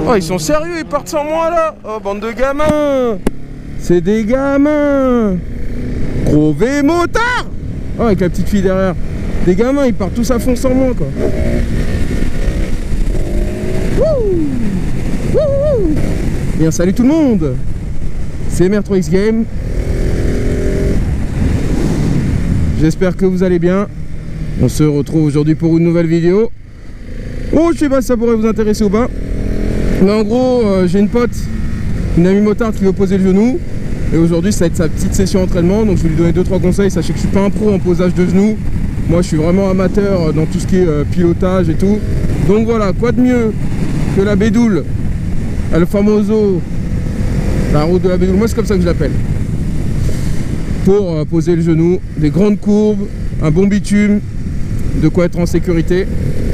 Oh, ils sont sérieux, ils partent sans moi là. Oh, bande de gamins. C'est des gamins. Gros V motard. Oh, avec la petite fille derrière. Des gamins, ils partent tous à fond sans moi quoi. Bien, salut tout le monde. C'est MR3X Game. J'espère que vous allez bien. On se retrouve aujourd'hui pour une nouvelle vidéo. Oh, je sais pas si ça pourrait vous intéresser ou pas. Mais en gros, j'ai une pote, une amie motarde qui veut poser le genou. Et aujourd'hui, ça va être sa petite session entraînement. Donc je vais lui donner 2-3 conseils. Sachez que je suis pas un pro en posage de genoux. Moi, je suis vraiment amateur dans tout ce qui est pilotage et tout. Donc voilà, quoi de mieux que la bédoule, le famoso, la route de la bédoule. Moi, c'est comme ça que je l'appelle. Pour poser le genou, des grandes courbes, un bon bitume, de quoi être en sécurité.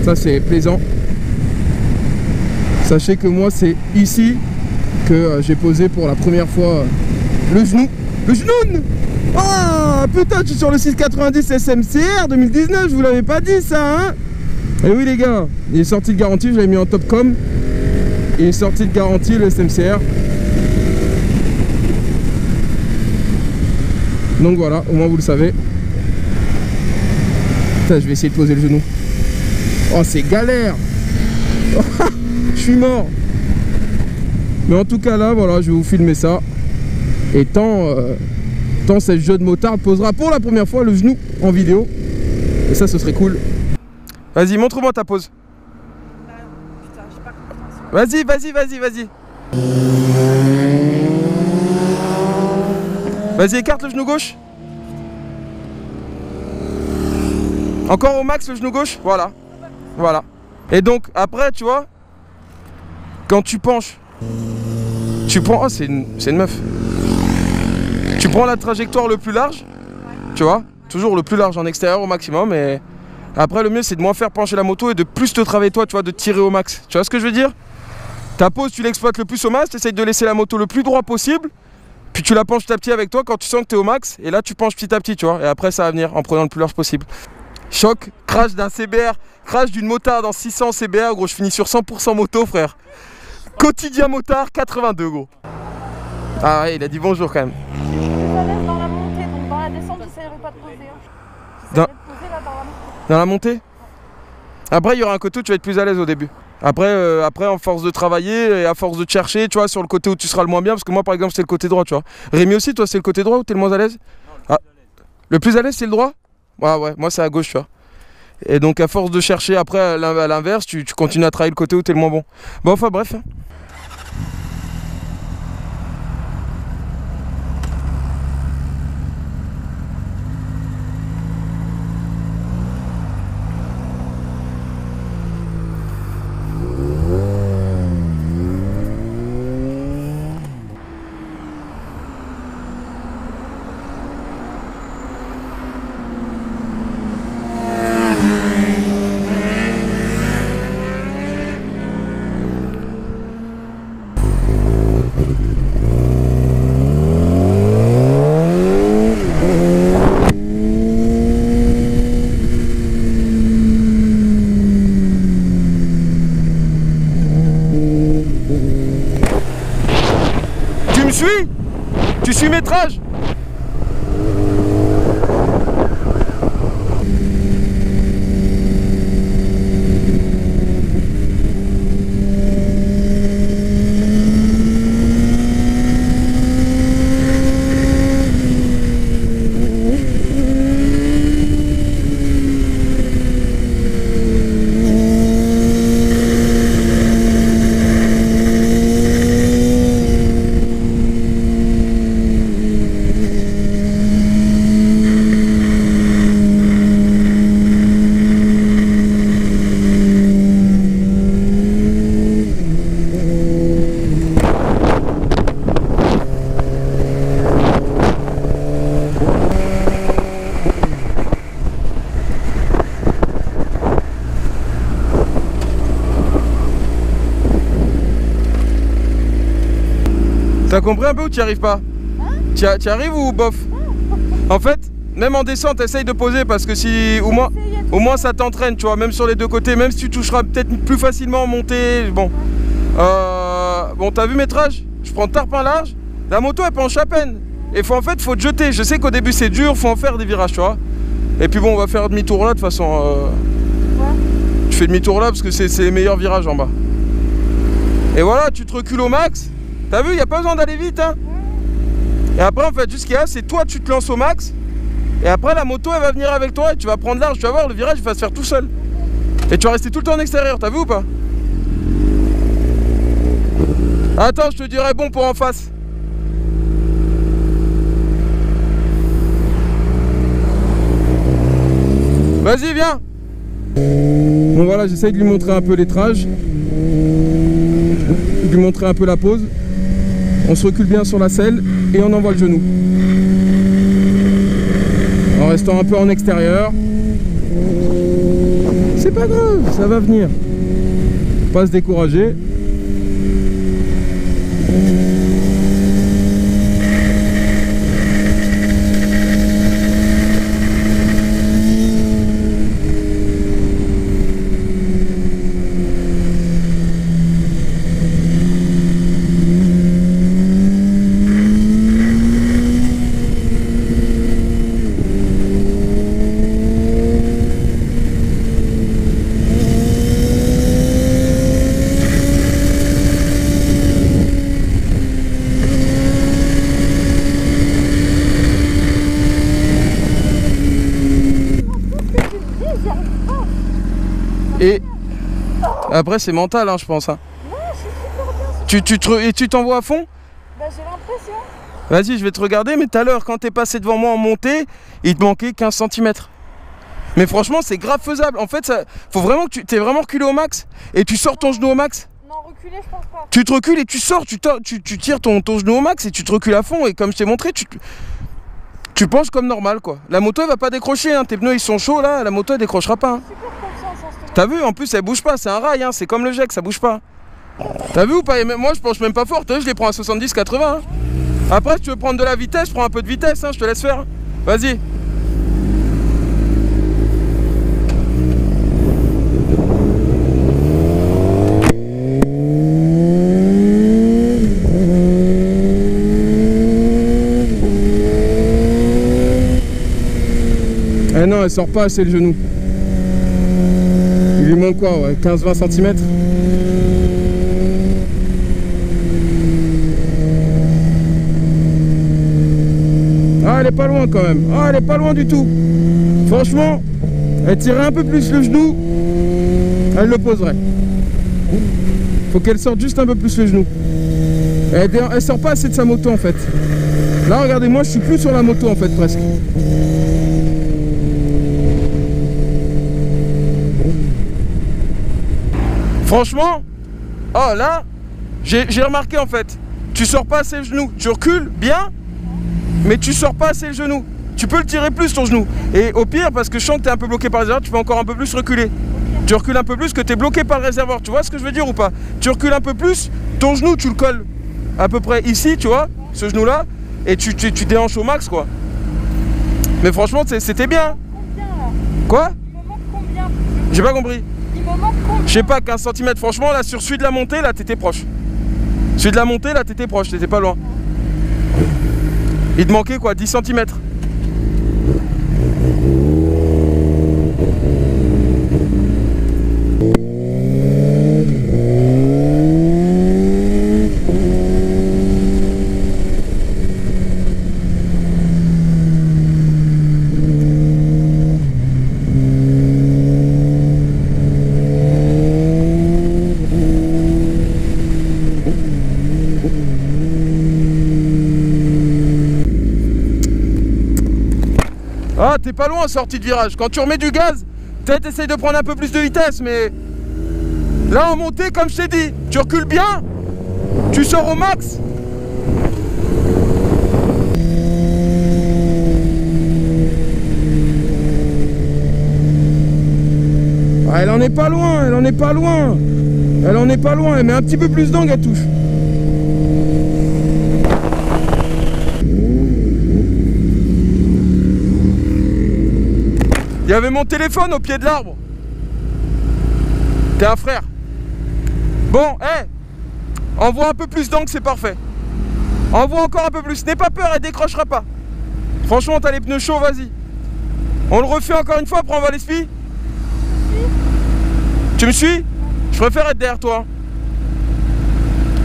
Ça, c'est plaisant. Sachez que moi, c'est ici que j'ai posé pour la première fois le genou. Le genou! Ah putain, je suis sur le 690 SMCR 2019, je vous l'avais pas dit ça, hein? Et oui les gars, il est sorti de garantie, je l'avais mis en Topcom. Il est sorti de garantie le SMCR. Donc voilà, au moins vous le savez. Putain, je vais essayer de poser le genou. Oh, c'est galère. Je suis mort. Mais en tout cas là, voilà, je vais vous filmer ça. Et tant cette jeune motarde posera pour la première fois le genou en vidéo. Et ça, ce serait cool. Vas-y, montre-moi ta pose. Putain, j'ai pas compris. Vas-y. Vas-y, écarte le genou gauche. Encore au max le genou gauche. Voilà. Voilà. Et donc, après, tu vois, quand tu penches, tu prends... Oh, c'est une meuf. Tu prends la trajectoire le plus large, tu vois, toujours le plus large en extérieur au maximum. Et après, le mieux, c'est de moins faire pencher la moto et de plus te travailler toi, tu vois, de tirer au max. Tu vois ce que je veux dire? Ta pose, tu l'exploites le plus au max, tu essayes de laisser la moto le plus droit possible. Puis tu la penches petit à petit avec toi quand tu sens que tu es au max. Et là, tu penches petit à petit, tu vois. Et après, ça va venir en prenant le plus large possible. Choc, crash d'un CBR, crash d'une motarde en 600 CBR, gros, je finis sur 100% moto, frère. Quotidien motard, 82, gros. Ah ouais, il a dit bonjour quand même. Dans la montée, donc dans la descente, j'essaierai pas de poser. J'essaierai de poser là dans la montée. Dans la montée? Après, il y aura un côté où tu vas être plus à l'aise au début. Après, en force de travailler et à force de te chercher, tu vois, sur le côté où tu seras le moins bien, parce que moi, par exemple, c'est le côté droit, tu vois. Rémi aussi, toi, c'est le côté droit où t'es le moins à l'aise? Le plus à l'aise, c'est le droit? Ouais, moi, c'est à gauche, tu vois. Et donc, à force de chercher après, à l'inverse, tu continues à travailler le côté où t'es le moins bon. Bon, enfin, bref. Tu suis métrage. T'as compris un peu ou t'y arrives pas? T'y arrives ou bof? En fait, même en descente, essaye de poser parce que si... Ou moi... Au moins ça t'entraîne, tu vois, même sur les deux côtés, même si tu toucheras peut-être plus facilement en montée. Bon, bon, t'as vu métrage? Je prends tarpin large, la moto elle penche à peine. Et en fait, faut te jeter. Je sais qu'au début c'est dur, faut en faire des virages, tu vois. Et puis bon, on va faire demi-tour là de toute façon. Tu fais demi-tour là parce que c'est les meilleurs virages en bas. Et voilà, tu te recules au max. T'as vu, il n'y a pas besoin d'aller vite, hein. Et après, en fait, juste ce qu'il y a, c'est toi, tu te lances au max. Et après, la moto, elle va venir avec toi et tu vas prendre large. Tu vas voir, le virage, il va se faire tout seul. Et tu vas rester tout le temps en extérieur, t'as vu ou pas? Attends, je te dirai bon pour en face. Vas-y, viens. Bon, voilà, j'essaye de lui montrer un peu l'étrage. De lui montrer un peu la pose. On se recule bien sur la selle et on envoie le genou. En restant un peu en extérieur. C'est pas grave, ça va venir. Pas se décourager. Et après c'est mental, hein, je pense. Hein. Ouais, je suis super bien. Et tu t'envoies à fond? Bah j'ai l'impression. Vas-y, je vais te regarder, mais tout à l'heure, quand t'es passé devant moi en montée, il te manquait 15 cm. Mais franchement, c'est grave faisable. En fait, ça, faut vraiment que t'es vraiment reculé au max et tu sors ton genou au max. Non, reculer, je pense pas. Tu te recules et tu sors, tu tires ton genou au max et tu te recules à fond. Et comme je t'ai montré, tu penches comme normal, quoi. La moto, elle va pas décrocher, hein. Tes pneus, ils sont chauds, là, la moto, elle décrochera pas. Hein. Super confiance en ce. T'as vu, en plus elle bouge pas, c'est un rail, hein. C'est comme le GEC, ça bouge pas. T'as vu ou pas? Moi je penche même pas fort, je les prends à 70-80. Hein. Après si tu veux prendre de la vitesse, prends un peu de vitesse, hein. Je te laisse faire. Vas-y. Eh non, elle sort pas assez le genou. Il lui manque quoi, ouais, 15-20 cm. Ah, elle est pas loin quand même. Ah, elle est pas loin du tout. Franchement, elle tirait un peu plus le genou, elle le poserait. Faut qu'elle sorte juste un peu plus le genou. Elle sort pas assez de sa moto en fait. Là, regardez-moi, je suis plus sur la moto en fait, presque. Franchement, oh là, j'ai remarqué en fait, tu sors pas assez le genou, tu recules bien, mais tu sors pas assez le genou. Tu peux le tirer plus ton genou. Et au pire, parce que je sens que tu es un peu bloqué par le réservoir, tu peux encore un peu plus reculer. Tu recules un peu plus que tu es bloqué par le réservoir, tu vois ce que je veux dire ou pas? Tu recules un peu plus, ton genou tu le colles à peu près ici, tu vois, ce genou là, et tu déhanches au max quoi. Mais franchement, c'était bien. Combien là? Quoi? Il me manque combien? J'ai pas compris. Il me manque combien? Je sais pas, 15 cm. Franchement, là, sur celui de la montée, là, t'étais proche. Celui de la montée, là, t'étais proche, t'étais pas loin. Il te manquait quoi, 10 cm. Ah, t'es pas loin en sortie de virage. Quand tu remets du gaz, peut-être essaye de prendre un peu plus de vitesse, mais là en montée, comme je t'ai dit, tu recules bien, tu sors au max. Ah, elle en est pas loin, elle en est pas loin. Elle en est pas loin, elle met un petit peu plus d'angle, elle touche. Il y avait mon téléphone au pied de l'arbre. T'es un frère. Bon, hé, envoie un peu plus d'angle, c'est parfait. Envoie encore un peu plus. N'aie pas peur, elle décrochera pas. Franchement, t'as les pneus chauds, vas-y. On le refait encore une fois, après on va l'esprit. Tu me suis? Je préfère être derrière toi.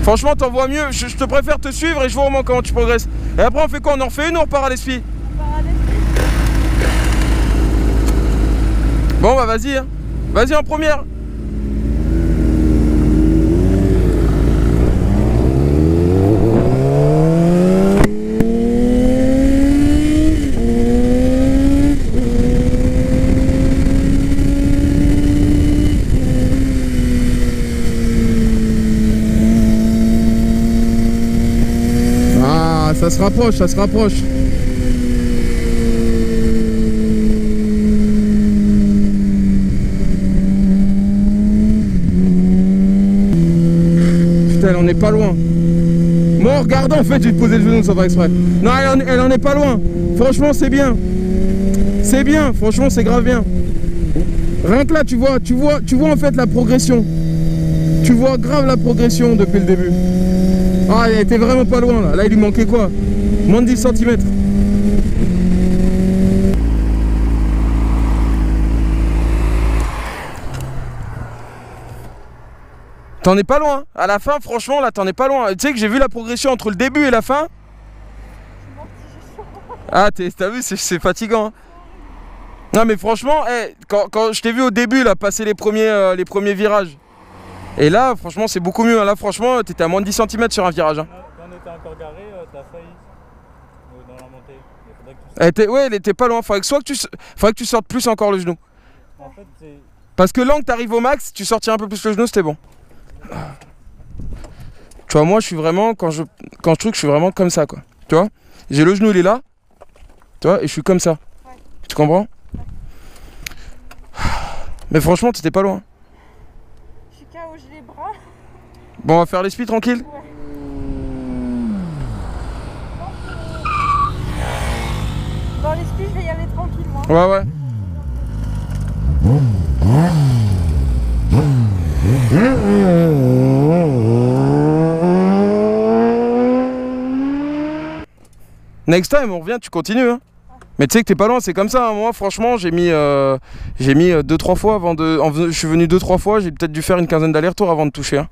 Franchement, t'en vois mieux. Je te préfère te suivre et je vois au moins comment tu progresses. Et après, on fait quoi? On en refait une ou on repart à l'esprit? Bon, bah vas-y. Hein. Vas-y en première. Ça se rapproche, ça se rapproche. Putain, elle en est pas loin. Moi, en regardant, en fait, j'ai posé le genou sans faire exprès. Non, elle en est pas loin. Franchement, c'est bien. C'est bien, franchement, c'est grave bien. Rien que là, tu vois en fait la progression. Tu vois grave la progression depuis le début. Ah, elle était vraiment pas loin là. Là, il lui manquait quoi? Moins de 10 cm. T'en es pas loin. À la fin, franchement, là, t'en es pas loin. Tu sais que j'ai vu la progression entre le début et la fin. Ah, t'as vu, c'est fatigant. Hein. Non, mais franchement, hey, quand je t'ai vu au début, là, passer les premiers virages. Et là, franchement, c'est beaucoup mieux. Là, franchement, t'étais à moins de 10 cm sur un virage. Hein. Quand on était encore garé, t'as failli dans la montée. Elle était pas loin. Faudrait que tu sortes plus encore le genou. En fait, c'est... Parce que là que t'arrives au max, tu sortirais un peu plus le genou, c'était bon. Tu vois, moi, je suis vraiment, quand je truc, je suis vraiment comme ça, quoi. Tu vois, j'ai le genou, il est là. Tu vois, et je suis comme ça. Ouais. Tu comprends? Mais franchement, t'étais pas loin. Je suis KO, j'ai les bras. Bon, on va faire les speeds tranquille. Ouais. Dans les speeds, je vais y aller tranquille, moi. Ouais. Next time, on revient, tu continues. Hein. Mais tu sais que t'es pas loin, c'est comme ça. Hein. Moi, franchement, j'ai mis 2-3 fois avant de. Je suis venu 2-3 fois, j'ai peut-être dû faire une quinzaine d'allers-retours avant de toucher. Hein.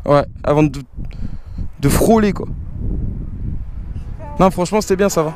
Ah ouais, avant de frôler, quoi. Non, franchement, c'était bien, ça va.